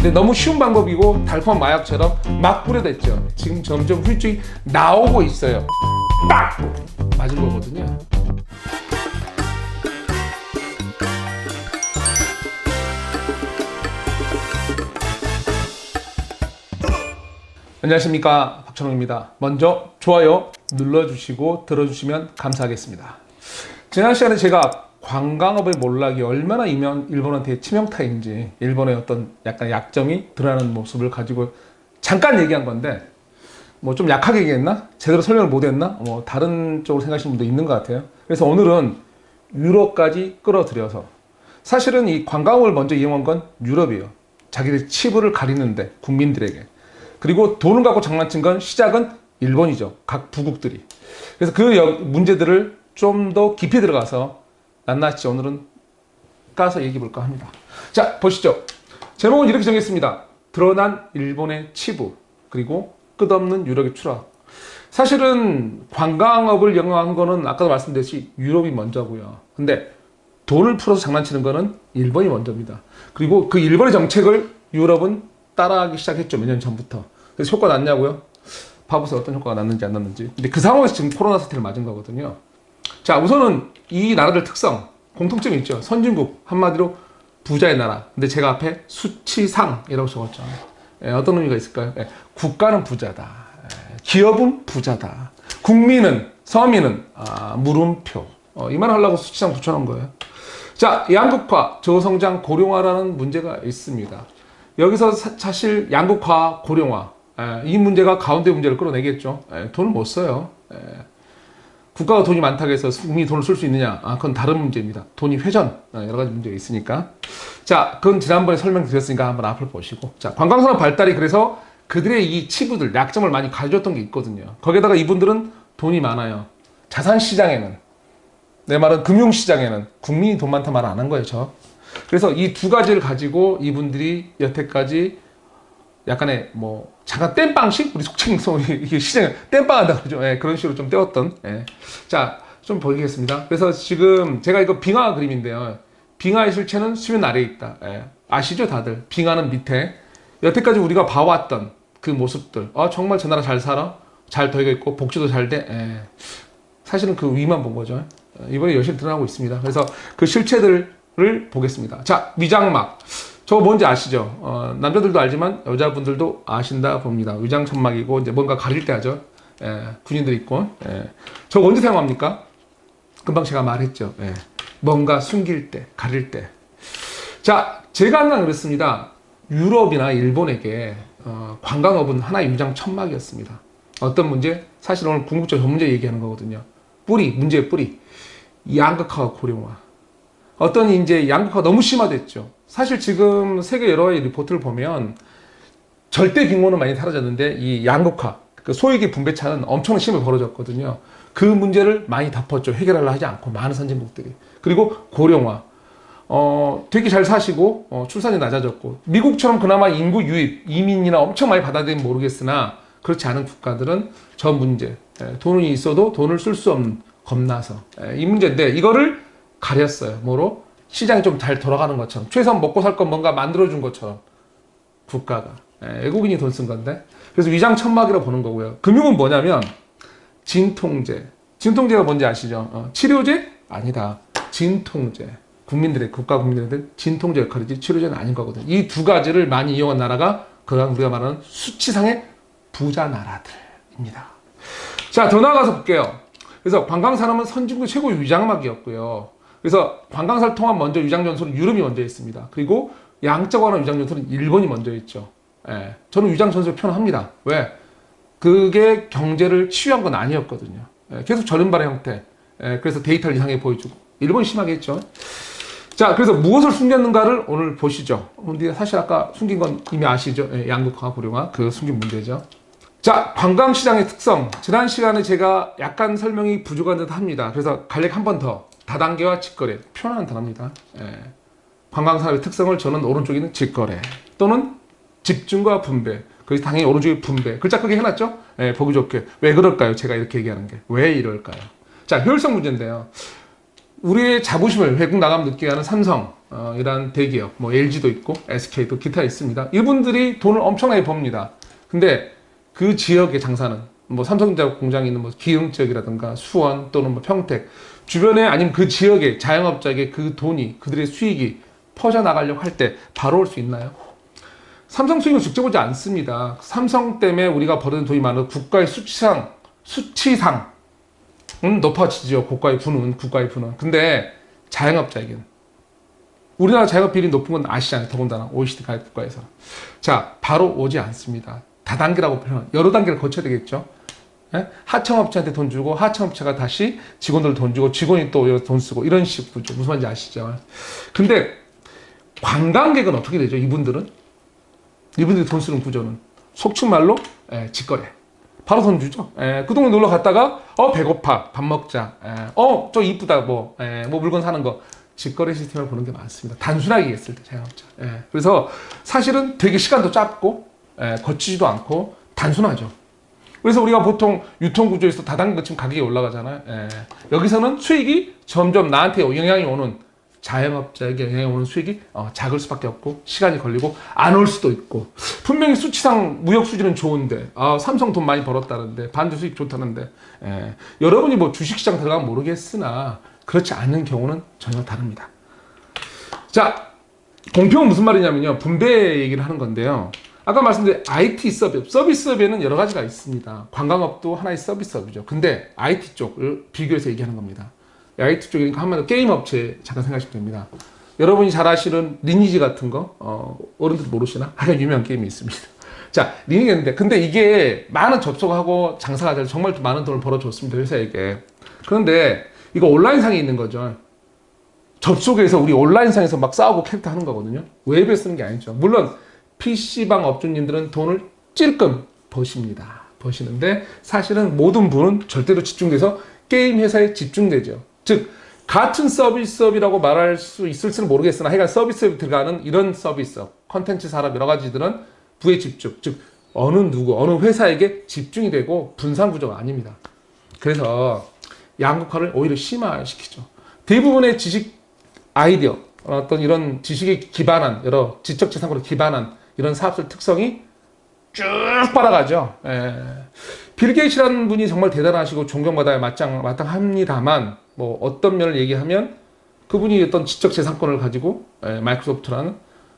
근데 너무 쉬운 방법이고 달콤한 마약처럼 막 뿌려댔죠. 지금 점점 후유증이 나오고 있어요. 빡! 맞은 거거든요. 안녕하십니까, 박찬호입니다. 먼저 좋아요 눌러주시고 들어주시면 감사하겠습니다. 지난 시간에 제가 관광업의 몰락이 얼마나 일본한테 치명타인지, 일본의 어떤 약간 약점이 드러나는 모습을 가지고 잠깐 얘기한 건데, 뭐 좀 약하게 얘기했나? 제대로 설명을 못했나? 뭐 다른 쪽으로 생각하시는 분도 있는 것 같아요. 그래서 오늘은 유럽까지 끌어들여서, 사실은 이 관광업을 먼저 이용한 건 유럽이에요. 자기들 치부를 가리는데, 국민들에게. 그리고 돈을 갖고 장난친 건 시작은 일본이죠. 각 부국들이. 그래서 그 문제들을 좀 더 깊이 들어가서 낱낱이 오늘은 까서 얘기해 볼까 합니다. 자, 보시죠. 제목은 이렇게 정했습니다. 드러난 일본의 치부, 그리고 끝없는 유럽의 추락. 사실은 관광업을 영향한 거는 아까도 말씀드렸듯이 유럽이 먼저고요. 근데 돈을 풀어서 장난치는 거는 일본이 먼저입니다. 그리고 그 일본의 정책을 유럽은 따라하기 시작했죠. 몇 년 전부터. 그래서 효과 났냐고요? 봐보세요. 어떤 효과가 났는지 안 났는지. 근데 그 상황에서 지금 코로나 사태를 맞은 거거든요. 자, 우선은 이 나라들 특성, 공통점이 있죠. 선진국, 한마디로 부자의 나라. 근데 제가 앞에 수치상이라고 적었죠. 어떤 의미가 있을까요? 국가는 부자다. 기업은 부자다. 국민은, 서민은 물음표. 이 말 하려고 수치상 붙여놓은 거예요. 자, 양극화, 저성장, 고령화라는 문제가 있습니다. 여기서 사실 양극화, 고령화, 이 문제가 가운데 문제를 끌어내겠죠. 돈을 못 써요. 국가가 돈이 많다고 해서 국민이 돈을 쓸 수 있느냐? 그건 다른 문제입니다. 돈이 회전, 여러 가지 문제가 있으니까. 자, 그건 지난번에 설명드렸으니까 한번 앞을 보시고. 자, 관광산업 발달이 그래서 그들의 이 치부들, 약점을 많이 가져줬던 게 있거든요. 거기에다가 이분들은 돈이 많아요. 자산시장에는, 내 말은 금융시장에는 국민이 돈 많다 말 안 한 거예요, 저. 그래서 이 두 가지를 가지고 이분들이 여태까지 약간의 뭐 잠깐 땜빵식, 우리 속칭 이게 시장에 땜빵한다 그러죠. 그런 식으로 좀 때웠던. 자, 좀 보이겠습니다. 그래서 지금 제가 이거 빙하 그림인데요. 빙하의 실체는 수면 아래에 있다. 아시죠, 다들? 빙하는 밑에. 여태까지 우리가 봐왔던 그 모습들. 정말 저 나라 잘 살아, 잘 되어 있고 복지도 잘 돼. 사실은 그 위만 본 거죠. 이번에 열심히 드러나고 있습니다. 그래서 그 실체들을 보겠습니다. 자, 위장막. 저거 뭔지 아시죠? 남자들도 알지만 여자분들도 아신다 봅니다. 위장천막이고 이제 뭔가 가릴 때 하죠. 군인들 있고. 저거 언제 사용합니까? 금방 제가 말했죠. 뭔가 숨길 때, 가릴 때. 자, 제가 항상 그랬습니다. 유럽이나 일본에게 관광업은 하나의 위장천막이었습니다. 어떤 문제? 사실 오늘 궁극적 문제 얘기하는 거거든요. 뿌리, 문제의 뿌리. 양극화와 고령화. 어떤 이제 양극화가 너무 심화됐죠. 사실 지금 세계 여러 가지 리포트를 보면 절대 빈곤은 많이 사라졌는데 이 양극화, 그 소액의 분배차는 엄청난 심하게 벌어졌거든요. 그 문제를 많이 덮었죠. 해결하려 하지 않고 많은 선진국들이. 그리고 고령화. 되게 잘 사시고 출산이 낮아졌고, 미국처럼 그나마 인구 유입, 이민이나 엄청 많이 받아들이면 모르겠으나 그렇지 않은 국가들은 저 문제, 돈이 있어도 돈을 쓸 수 없는, 겁나서 이 문제인데, 이거를 가렸어요. 뭐로? 시장이 좀 잘 돌아가는 것처럼, 최소한 먹고 살 건 뭔가 만들어준 것처럼 국가가. 외국인이 돈 쓴 건데. 그래서 위장천막이라고 보는 거고요. 금융은 뭐냐면 진통제. 진통제가 뭔지 아시죠? 치료제? 아니다. 진통제. 국가 국민들한테 진통제 역할이지 치료제는 아닌 거거든요. 이 두 가지를 많이 이용한 나라가 그간 우리가 말하는 수치상의 부자 나라들입니다. 자, 더 나아가서 볼게요. 그래서 관광산업은 선진국 최고의 위장막이었고요. 그래서 관광사를 통한 먼저 위장전술은 유럽이 먼저 했습니다. 그리고 양적 완화 위장전술은 일본이 먼저 했죠. 저는 위장전술 편합니다. 왜? 그게 경제를 치유한 건 아니었거든요. 계속 저른발의 형태. 그래서 데이터를 이상하게 보여주고. 일본이 심하게 했죠. 자, 그래서 무엇을 숨겼는가를 오늘 보시죠. 근데 사실 아까 숨긴 건 이미 아시죠? 양극화, 고령화, 그 숨긴 문제죠. 자, 관광시장의 특성. 지난 시간에 제가 약간 설명이 부족한 듯 합니다. 그래서 간략 한 번 더. 다단계와 직거래. 표현하는 단어입니다. 관광산업의 특성을 저는 오른쪽에 있는 직거래 또는 집중과 분배. 그래서 당연히 오른쪽에 분배. 글자 크게 해놨죠? 보기 좋게. 왜 그럴까요? 제가 이렇게 얘기하는 게. 왜 이럴까요? 자, 효율성 문제인데요. 우리의 자부심을 외국 나가면 느끼게 하는 삼성, 이런 대기업, 뭐 LG도 있고 SK도 기타 있습니다. 이분들이 돈을 엄청나게 법니다. 근데 그 지역의 장사는 뭐 삼성전자 공장이 있는 뭐 기흥 지역이라든가 수원 또는 뭐 평택 주변에 아니면 그 지역의 자영업자에게 그 돈이 그들의 수익이 퍼져나가려고 할 때 바로 올 수 있나요? 삼성 수익을 직접 오지 않습니다. 삼성 때문에 우리가 벌어든 돈이 많아 국가의 수치상은 높아지죠. 국가의 부는. 근데 자영업자에게는 우리나라 자영업 비율이 높은 건 아시잖아요. 더군다나 OECD 가입 국가에서. 자, 바로 오지 않습니다. 다단계라고 표현. 여러 단계를 거쳐야 되겠죠. 예? 하청업체한테 돈 주고 하청업체가 다시 직원들 돈 주고 직원이 또 돈 쓰고 이런 식 구조. 무슨 말인지 아시죠? 근데 관광객은 어떻게 되죠? 이분들이 돈 쓰는 구조는 속칭 말로 직거래. 바로 돈 주죠. 그 동네 놀러 갔다가 배고파 밥 먹자. 저 이쁘다 뭐 물건 사는 거. 직거래 시스템을 보는 게 많습니다. 단순하게 얘기했을 때 자영업자. 그래서 사실은 되게 시간도 짧고 거치지도 않고 단순하죠. 그래서 우리가 보통 유통구조에서 다단계 거치면 가격이 올라가잖아요. 여기서는 수익이 점점 나한테 영향이 오는 자영업자에게 영향이 오는 수익이 작을 수밖에 없고 시간이 걸리고 안 올 수도 있고 분명히 수치상 무역 수지는 좋은데 삼성 돈 많이 벌었다는데 반도 수익 좋다는데 여러분이 뭐 주식시장 들어가면 모르겠으나 그렇지 않은 경우는 전혀 다릅니다. 자, 공평은 무슨 말이냐면요. 분배 얘기를 하는 건데요. 아까 말씀드린 IT 서비스업에는 여러 가지가 있습니다. 관광업도 하나의 서비스업이죠. 근데 IT 쪽을 비교해서 얘기하는 겁니다. IT 쪽이니까 한마디로 게임 업체 잠깐 생각하시면 됩니다. 여러분이 잘 아시는 리니지 같은 거, 어른들 모르시나? 아주 유명한 게임이 있습니다. 자, 리니지가 있는데, 근데 이게 많은 접속하고 장사가 될 정말 많은 돈을 벌어줬습니다. 회사에게. 그런데 이거 온라인상에 있는 거죠. 접속해서 우리 온라인상에서 막 싸우고 캐릭터 하는 거거든요. 웹에 쓰는 게 아니죠. 물론 PC방 업주님들은 돈을 찔끔 버시는데 사실은 모든 분은 절대로 집중돼서 게임 회사에 집중되죠. 즉 같은 서비스업이라고 말할 수 있을지는 모르겠으나 하여간 서비스업에 들어가는 이런 서비스업, 컨텐츠 산업 여러 가지들은 부의 집중, 즉 어느 회사에게 집중이 되고 분산 구조가 아닙니다. 그래서 양극화를 오히려 심화시키죠. 대부분의 지식 아이디어, 어떤 이런 지식에 기반한 여러 지적 재산권에 기반한 이런 사업들 특성이 쭉 빨아가죠. 빌 게이츠라는 분이 정말 대단하시고 존경받아야 마땅합니다만 뭐 어떤 면을 얘기하면 그분이 어떤 지적 재산권을 가지고 마이크로소프트라는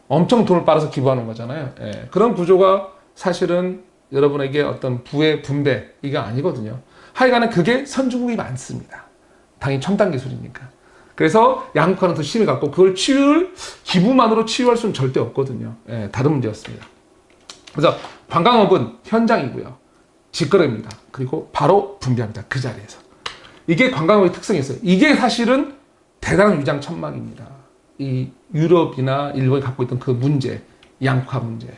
엄청 돈을 빨아서 기부하는 거잖아요. 그런 구조가 사실은 여러분에게 어떤 부의 분배 이게 아니거든요. 하여간에 그게 선진국이 많습니다. 당연히 첨단 기술이니까. 그래서 양극화는 더 심해갖고 그걸 기부만으로 치유할 수는 절대 없거든요. 다른 문제였습니다. 그래서 관광업은 현장이고요. 직거래입니다. 그리고 바로 분배합니다. 그 자리에서. 이게 관광업의 특성이었어요. 이게 사실은 대단한 위장천막입니다. 이 유럽이나 일본이 갖고 있던 그 문제, 양극화 문제.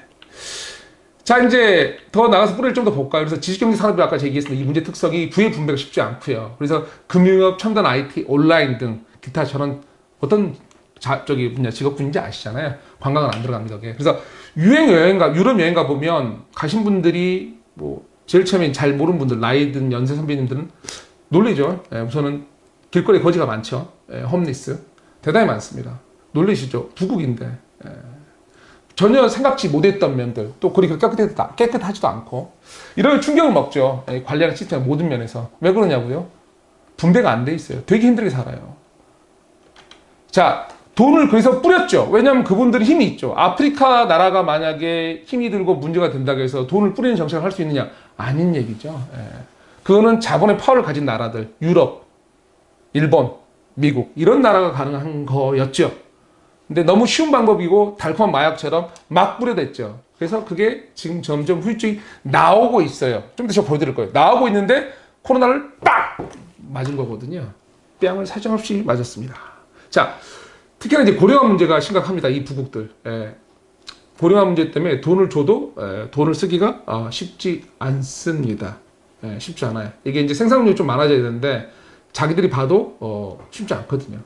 자, 이제 더 나가서 뿌리를 좀 더 볼까요? 그래서 지식경제 산업이 아까 제가 얘기했습니다. 이 문제 특성이 부의 분배가 쉽지 않고요. 그래서 금융업, 첨단 IT, 온라인 등 기타 저런 어떤 분야 직업군인지 아시잖아요. 관광은 안 들어갑니다. 그게. 그래서 유럽 여행 가 보면 가신 분들이 뭐 제일 처음에 잘 모르는 분들, 나이 든 연세 선배님들은 놀리죠. 우선은 길거리에 거지가 많죠. 홈리스 대단히 많습니다. 놀리시죠. 부국인데 전혀 생각지 못했던 면들, 또 그리 깨끗하지도 않고 이런 충격을 먹죠. 관리하는 시스템 모든 면에서. 왜 그러냐고요? 분배가 안 돼 있어요. 되게 힘들게 살아요. 자, 돈을 그래서 뿌렸죠. 왜냐하면 그분들이 힘이 있죠. 아프리카 나라가 만약에 힘이 들고 문제가 된다고 해서 돈을 뿌리는 정책을 할 수 있느냐? 아닌 얘기죠. 그거는 자본의 파워를 가진 나라들, 유럽, 일본, 미국 이런 나라가 가능한 거였죠. 근데 너무 쉬운 방법이고 달콤한 마약처럼 막 뿌려댔죠. 그래서 그게 지금 점점 후유증이 나오고 있어요. 좀 더 제가 보여드릴 거예요. 나오고 있는데 코로나를 빡! 맞은 거거든요. 뺨을 사정없이 맞았습니다. 자, 특히나 이제 고령화 문제가 심각합니다. 이 부국들. 고령화 문제 때문에 돈을 줘도 돈을 쓰기가 쉽지 않습니다. 쉽지 않아요. 이게 이제 생산력이 좀 많아져야 되는데 자기들이 봐도 쉽지 않거든요.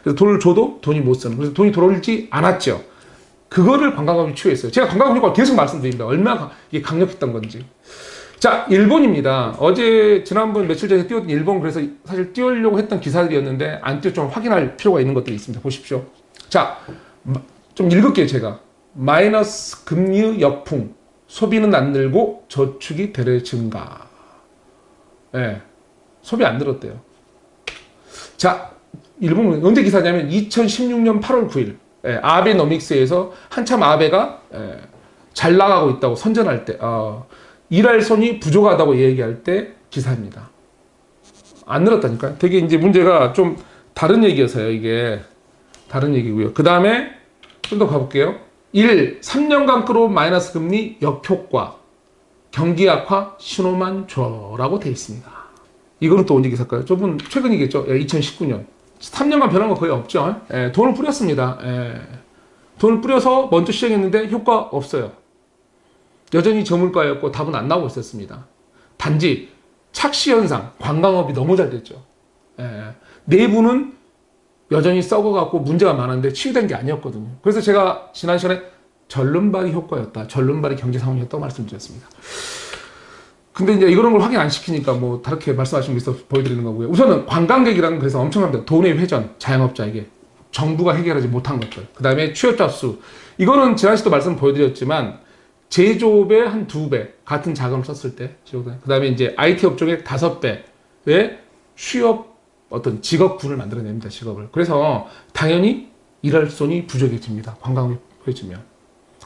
그래서 돈을 줘도 돈이 못 쓰는. 그래서 돈이 돌아오지 않았죠. 그거를 관광업이 취했어요. 제가 관광업 효과 계속 말씀드립니다. 얼마나 이게 강력했던 건지. 자, 일본입니다. 지난번 며칠 전에 띄웠던 일본, 그래서 사실 띄우려고 했던 기사들이었는데 안 띄워 좀 확인할 필요가 있는 것들이 있습니다. 보십시오. 자, 좀 읽을게요, 제가. 마이너스 금리의 역풍, 소비는 안 늘고 저축이 대려 증가. 예, 소비 안 늘었대요. 자, 일본 언제 기사냐면 2016년 8월 9일 아베노믹스에서 한참 아베가 잘 나가고 있다고 선전할 때 일할 손이 부족하다고 얘기할 때 기사입니다. 안 늘었다니까요. 되게 이제 문제가 좀 다른 얘기여서요. 이게 다른 얘기고요. 그 다음에 좀 더 가볼게요. 3년간 끌어온 마이너스 금리 역효과, 경기 악화 신호만 줘라고 돼 있습니다. 이거는 또 언제 기사일까요? 조금 최근이겠죠. 2019년. 3년간 변한 거 거의 없죠. 돈을 뿌렸습니다. 돈을 뿌려서 먼저 시행했는데 효과 없어요. 여전히 저물가였고 답은 안 나오고 있었습니다. 단지 착시 현상, 관광업이 너무 잘 됐죠. 내부는 여전히 썩어갖고 문제가 많은데 치유된 게 아니었거든요. 그래서 제가 지난 시간에 절름발이 효과였다. 절름발이 경제 상황이었다고 말씀드렸습니다. 근데 이제 이런 걸 확인 안 시키니까 뭐 다르게 말씀하신 게 있어서 보여드리는 거고요. 우선은 관광객이라는 건 그래서 엄청납니다. 돈의 회전, 자영업자에게. 정부가 해결하지 못한 것들. 그 다음에 취업자 수. 이거는 지난 시도 말씀 보여드렸지만 제조업의 한 2배 같은 자금을 썼을 때. 그 다음에 이제 IT 업종의 5배의 취업 어떤 직업군을 만들어냅니다. 직업을. 그래서 당연히 일할 손이 부족해집니다. 관광업이 부족해지면.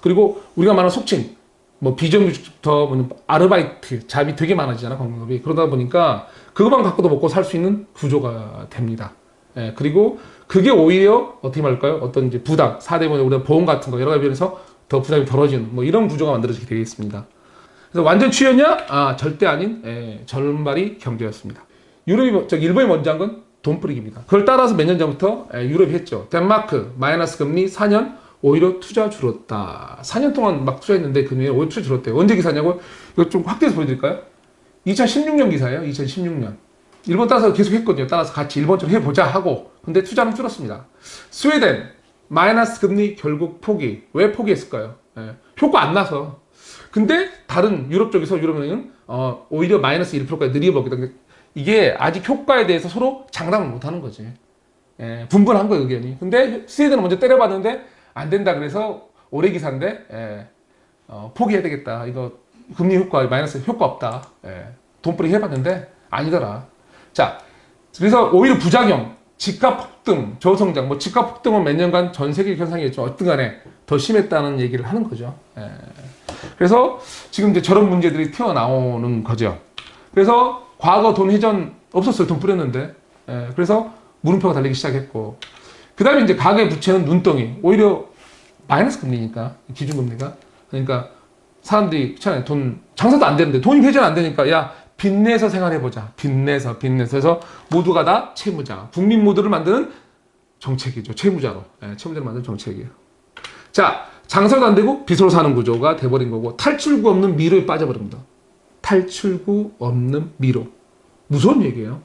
그리고 우리가 말하는 속칭 뭐 비정규직부터 아르바이트 잡이 되게 많아지잖아 관광업이. 그러다 보니까 그것만 갖고도 먹고 살 수 있는 구조가 됩니다. 그리고 그게 오히려 어떻게 말할까요? 어떤 이제 부담, 4대 우리가 보험 같은 거 여러 가지 면에서 더 부담이 덜어지는 뭐 이런 구조가 만들어지게 되어 있습니다. 그래서 완전 취였냐? 절대 아닌 절름발이 경제였습니다. 일본이 먼저 한 건 돈 뿌리기입니다. 그걸 따라서 몇 년 전부터 유럽이 했죠. 덴마크 마이너스 금리 4년 오히려 투자 줄었다. 4년 동안 막 투자했는데 금리에 오히려 투자 줄었대요. 언제 기사냐고? 이거 좀 확대해서 보여드릴까요? 2016년 기사예요. 2016년. 일본 따라서 계속 했거든요. 따라서 같이 일본처럼 해보자 하고. 근데 투자는 줄었습니다. 스웨덴 마이너스 금리 결국 포기. 왜 포기했을까요? 효과 안 나서. 근데 다른 유럽 쪽에서 유럽은행은 오히려 마이너스 1%까지 늘려보겠다. 이게 아직 효과에 대해서 서로 장담을 못하는 거지. 분분한 거예요, 의견이. 근데 스웨덴은 먼저 때려봤는데 안 된다 그래서 올해 기사인데 포기해야 되겠다. 이거 금리 효과 마이너스 효과 없다. 돈벌이 해봤는데 아니더라. 자, 그래서 오히려 부작용, 집값 폭등, 저성장, 뭐 집값 폭등은 몇 년간 전 세계 현상이었죠. 어떤 간에 더 심했다는 얘기를 하는 거죠. 그래서 지금 이제 저런 문제들이 튀어나오는 거죠. 그래서 과거 돈 회전 없었어요. 돈 뿌렸는데. 그래서 물음표가 달리기 시작했고. 그 다음에 이제 가계 부채는 눈덩이. 오히려 마이너스 금리니까, 기준금리가. 그러니까 사람들이 돈, 장사도 안 되는데 돈이 회전 안 되니까 야, 빚내서 생활해보자. 빚내서. 그래서 모두가 다 채무자. 국민 모두를 만드는 정책이죠. 채무자로. 채무자를 만드는 정책이에요. 자, 장사도 안 되고 빚으로 사는 구조가 돼버린 거고 탈출구 없는 미로에 빠져버립니다. 탈출구 없는 미로. 무서운 얘기예요.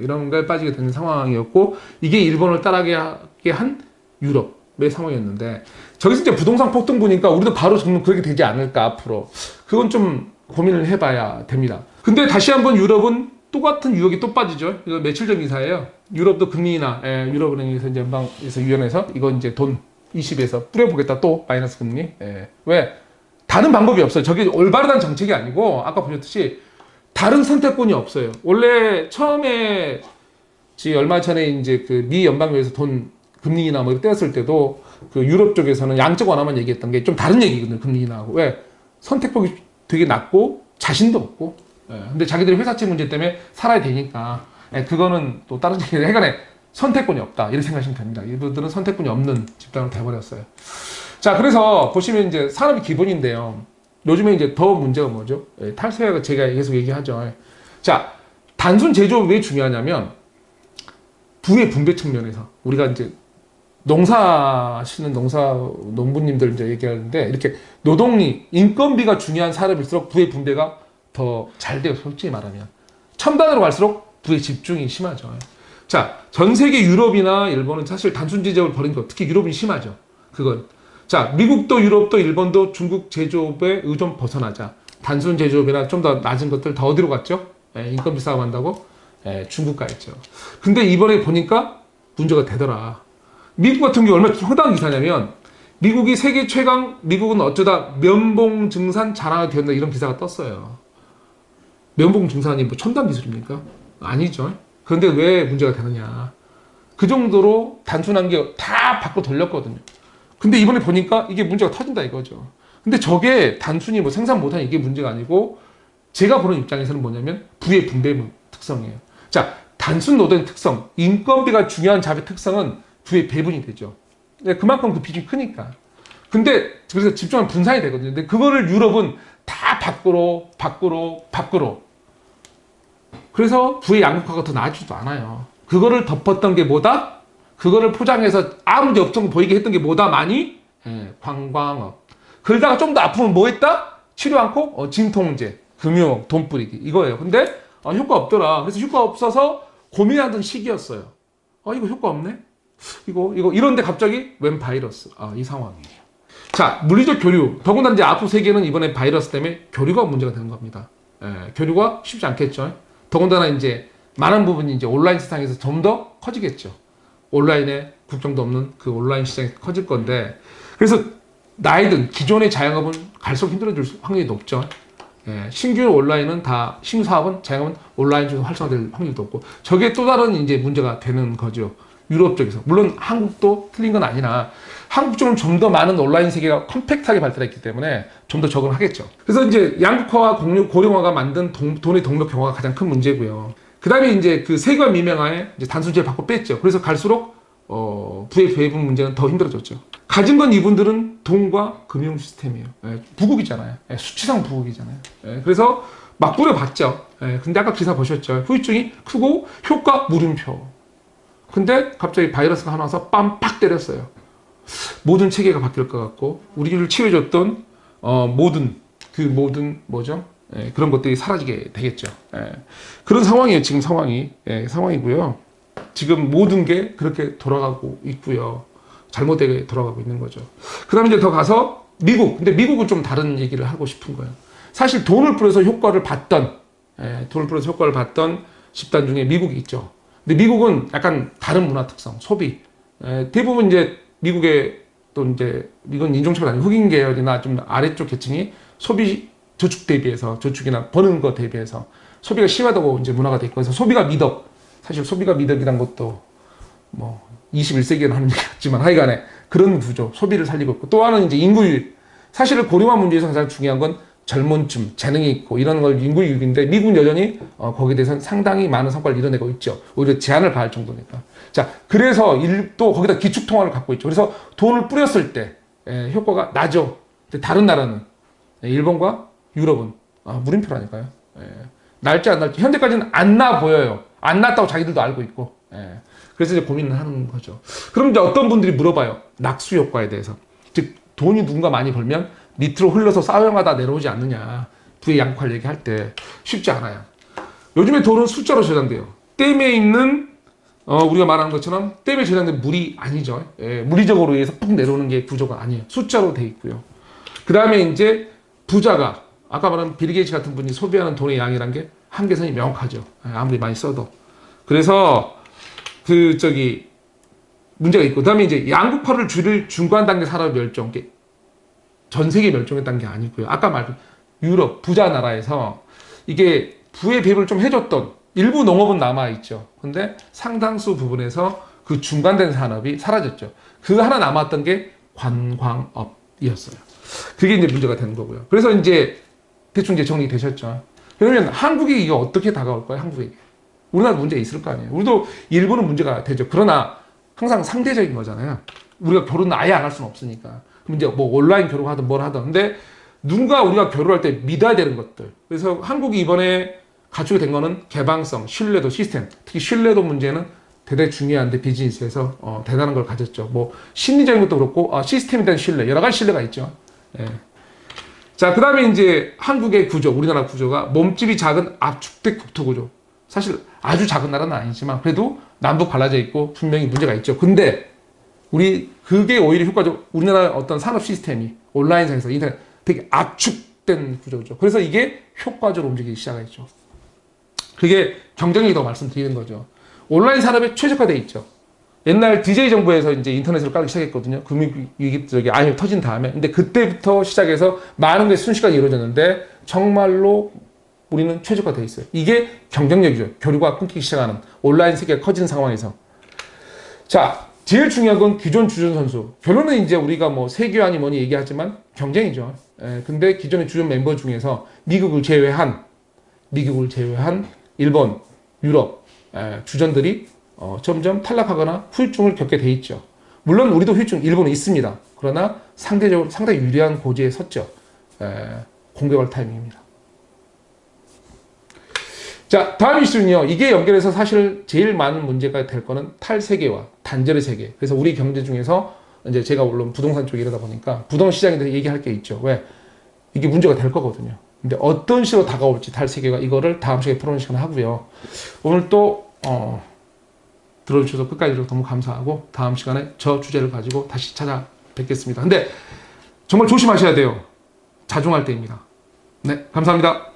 이런 거에 빠지게 되는 상황이었고 이게 일본을 따라가게 한 유럽의 상황이었는데 저기서 이제 부동산 폭등 보니까 우리도 바로 정말 그렇게 되지 않을까 앞으로. 그건 좀 고민을 해봐야 됩니다. 근데 다시 한번 유럽은 똑같은 유혹이 또 빠지죠. 이거 며칠 전 기사예요. 유럽도 금리나 유럽은행에서 이제 연방에서 유연해서 이거 이제 돈 20에서 뿌려보겠다 또 마이너스 금리. 왜? 다른 방법이 없어요. 저게 올바르다는 정책이 아니고 아까 보셨듯이 다른 선택권이 없어요. 원래 처음에 얼마 전에 이제 그 미 연방에서 돈 금리나 뭐 이렇게 떼었을 때도 그 유럽 쪽에서는 양적 완화만 얘기했던 게 좀 다른 얘기거든요. 금리나 하고. 왜? 선택폭이 되게 낮고 자신도 없고. 근데 자기들이 회사채 문제 때문에 살아야 되니까. 그거는 또 다른 얘기를 해간에 선택권이 없다. 이렇게 생각하시면 됩니다. 이분들은 선택권이 없는 집단으로 돼버렸어요. 자, 그래서 보시면 이제 산업이 기본인데요. 요즘에 이제 더 문제가 뭐죠? 탈소야가 제가 계속 얘기하죠. 자, 단순 제조업이 왜 중요하냐면 부의 분배 측면에서 우리가 이제 농사하시는 농부님들 이제 얘기하는데 이렇게 노동리, 인건비가 중요한 산업일수록 부의 분배가 더 잘 돼요. 솔직히 말하면. 첨단으로 갈수록 부의 집중이 심하죠. 자, 전 세계 유럽이나 일본은 사실 단순 제조업을 벌인 거 특히 유럽이 심하죠. 그건. 자, 미국도 유럽도 일본도 중국 제조업에 의존 벗어나자. 단순 제조업이나 좀 더 낮은 것들 다 어디로 갔죠? 인건비 싸움한다고? 중국 가있죠. 근데 이번에 보니까 문제가 되더라. 미국 같은 경우 얼마나 황당한 기사냐면 미국이 세계 최강, 미국은 어쩌다 면봉 증산 자랑이 되었다 이런 기사가 떴어요. 면봉 증산이 뭐 첨단 기술입니까? 아니죠. 그런데 왜 문제가 되느냐. 그 정도로 단순한 게 다 바꿔 돌렸거든요. 근데 이번에 보니까 이게 문제가 터진다 이거죠. 근데 저게 단순히 뭐 생산 못하는 이게 문제가 아니고 제가 보는 입장에서는 뭐냐면 부의 분배 특성이에요. 자, 단순 노동의 특성, 인건비가 중요한 잡의 특성은 부의 배분이 되죠. 그만큼 그 비중이 크니까. 근데 그래서 집중하면 분산이 되거든요. 근데 그거를 유럽은 다 밖으로. 그래서 부의 양극화가 더 나아지지도 않아요. 그거를 덮었던 게 뭐다? 그거를 포장해서 아무 문제 없던 거 보이게 했던 게 뭐다? 많이? 관광업. 그러다가 좀 더 아프면 뭐 했다? 치료 않고? 진통제, 금융, 돈 뿌리기. 이거예요. 근데 효과 없더라. 그래서 효과 없어서 고민하던 시기였어요. 이거 효과 없네? 이런데 갑자기 웬 바이러스? 이 상황이에요. 자, 물리적 교류. 더군다나 이제 앞으로 세계는 이번에 바이러스 때문에 교류가 문제가 되는 겁니다. 교류가 쉽지 않겠죠. 더군다나 이제 많은 부분이 이제 온라인 세상에서 좀 더 커지겠죠. 온라인에 국경도 없는 그 온라인 시장이 커질 건데, 그래서 나이든 기존의 자영업은 갈수록 힘들어질 확률이 높죠. 신규 온라인은 다, 신규 사업은 자영업은 온라인 중에서 활성화될 확률이 높고, 저게 또 다른 이제 문제가 되는 거죠. 유럽 쪽에서. 물론 한국도 틀린 건 아니나, 한국 쪽은 좀 더 많은 온라인 세계가 컴팩트하게 발달했기 때문에 좀 더 적응하겠죠. 그래서 이제 양극화와 고령화가 만든 돈의 동력경화가 가장 큰 문제고요. 그 다음에 이제 그 세관 미명화에 이제 단순제를 바꿔 뺐죠. 그래서 갈수록 부의 배분 문제는 더 힘들어졌죠. 가진 건 이분들은 돈과 금융 시스템이에요. 부국이잖아요. 수치상 부국이잖아요. 그래서 막 뿌려봤죠. 근데 아까 기사 보셨죠. 후유증이 크고 효과 물음표. 근데 갑자기 바이러스가 하나 와서 빰 팍 때렸어요. 모든 체계가 바뀔 것 같고 우리를 치료해줬던 모든 뭐죠? 그런 것들이 사라지게 되겠죠. 그런 상황이에요. 지금 상황이고요. 지금 모든 게 그렇게 돌아가고 있고요. 잘못되게 돌아가고 있는 거죠. 그 다음에 이제 더 가서 미국. 근데 미국은 좀 다른 얘기를 하고 싶은 거예요. 사실 돈을 뿌려서 효과를 봤던 집단 중에 미국이 있죠. 근데 미국은 약간 다른 문화 특성, 소비. 대부분 이제 미국의 또 이제 이건 인종차별 아니고 흑인 계열이나 좀 아래쪽 계층이 소비 저축이나 버는 거 대비해서 소비가 심하다고 이제 문화가 돼 있고, 그래서 소비가 미덕. 사실 소비가 미덕이란 것도 뭐 21세기에는 하는 얘기 같지만 하여간에 그런 구조, 소비를 살리고 있고, 또 하나는 이제 인구유입. 사실 고령화 문제에서 가장 중요한 건 젊은층, 재능이 있고 이런 걸 인구유입인데 미국은 여전히 거기에 대해서는 상당히 많은 성과를 이뤄내고 있죠. 오히려 제한을 가할 정도니까. 자, 그래서 또 거기다 기축통화를 갖고 있죠. 그래서 돈을 뿌렸을 때 효과가 나죠. 근데 다른 나라는 일본과 유럽은 물음표라니까요. 날지 안 날지 현재까지는 안 나 보여요. 안 났다고 자기들도 알고 있고. 그래서 이제 고민을 하는 거죠. 그럼 이제 어떤 분들이 물어봐요. 낙수 효과에 대해서. 즉 돈이 누군가 많이 벌면 밑으로 흘러서 사회화하다 내려오지 않느냐. 부의 양극화를 얘기할 때 쉽지 않아요. 요즘에 돈은 숫자로 저장돼요. 댐에 있는 우리가 말하는 것처럼 댐에 저장된 물이 아니죠. 물리적으로 의해서 푹 내려오는 게 구조가 아니에요. 숫자로 돼 있고요. 그 다음에 이제 부자가 아까 말한 빌 게이츠 같은 분이 소비하는 돈의 양이란 게 한계선이 명확하죠. 아무리 많이 써도. 그래서 문제가 있고, 그 다음에 이제 양극화를 줄일 중간 단계 산업 멸종. 전 세계 멸종했다는 게 아니고요. 아까 말한 유럽 부자 나라에서 이게 부의 배분을 좀 해줬던 일부 농업은 남아있죠. 근데 상당수 부분에서 그 중간된 산업이 사라졌죠. 그 하나 남았던 게 관광업이었어요. 그게 이제 문제가 되는 거고요. 그래서 이제 대충 이제 정리되셨죠. 그러면 한국이 이거 어떻게 다가올까요? 한국에게. 우리나라 문제 있을 거 아니에요. 우리도 일부는 문제가 되죠. 그러나 항상 상대적인 거잖아요. 우리가 결혼은 아예 안 할 수는 없으니까. 그럼 이제 뭐 온라인 결혼하든 뭘 하든. 근데 누군가 우리가 결혼할 때 믿어야 되는 것들. 그래서 한국이 이번에 갖추게 된 거는 개방성, 신뢰도, 시스템. 특히 신뢰도 문제는 대단히 중요한데 비즈니스에서 대단한 걸 가졌죠. 뭐 심리적인 것도 그렇고 시스템에 대한 신뢰, 여러 가지 신뢰가 있죠. 자, 그 다음에 이제 한국의 구조, 우리나라 구조가 몸집이 작은 압축된 국토 구조. 사실 아주 작은 나라는 아니지만 그래도 남북 갈라져 있고 분명히 문제가 있죠. 근데 그게 오히려 효과적. 우리나라 어떤 산업 시스템이 온라인상에서 인터넷 되게 압축된 구조죠. 그래서 이게 효과적으로 움직이기 시작했죠. 그게 경쟁력이라고 말씀드리는 거죠. 온라인 산업에 최적화되어 있죠. 옛날 DJ 정부에서 이제 인터넷으로 깔기 시작했거든요. 금융위기 저기 IMF 터진 다음에. 근데 그때부터 시작해서 많은 게 순식간에 이루어졌는데 정말로 우리는 최적화되어 있어요. 이게 경쟁력이죠. 교류가 끊기기 시작하는 온라인 세계가 커지는 상황에서. 자, 제일 중요한 건 기존 주전 선수. 결론은 이제 우리가 뭐 세계화니 뭐니 얘기하지만 경쟁이죠. 근데 기존의 주전 멤버 중에서 미국을 제외한 일본, 유럽 주전들이 점점 탈락하거나 후유증을 겪게 돼 있죠. 물론 우리도 후유증 일본에 있습니다. 그러나 상대적으로 상당히 유리한 고지에 섰죠. 공격할 타이밍입니다. 자, 다음 이슈는요. 이게 연결해서 사실 제일 많은 문제가 될 거는 탈세계화, 단절의 세계. 그래서 우리 경제 중에서 이제 제가 물론 부동산 쪽에 이러다 보니까 부동산 시장에 대해서 얘기할 게 있죠. 왜? 이게 문제가 될 거거든요. 근데 어떤 식으로 다가올지 탈세계가 이거를 다음 시간에 풀어보는 시간 하고요. 오늘 또 들어주셔서 끝까지 들어서 너무 감사하고 다음 시간에 저 주제를 가지고 다시 찾아뵙겠습니다. 근데 정말 조심하셔야 돼요. 자중할 때입니다. 네, 감사합니다.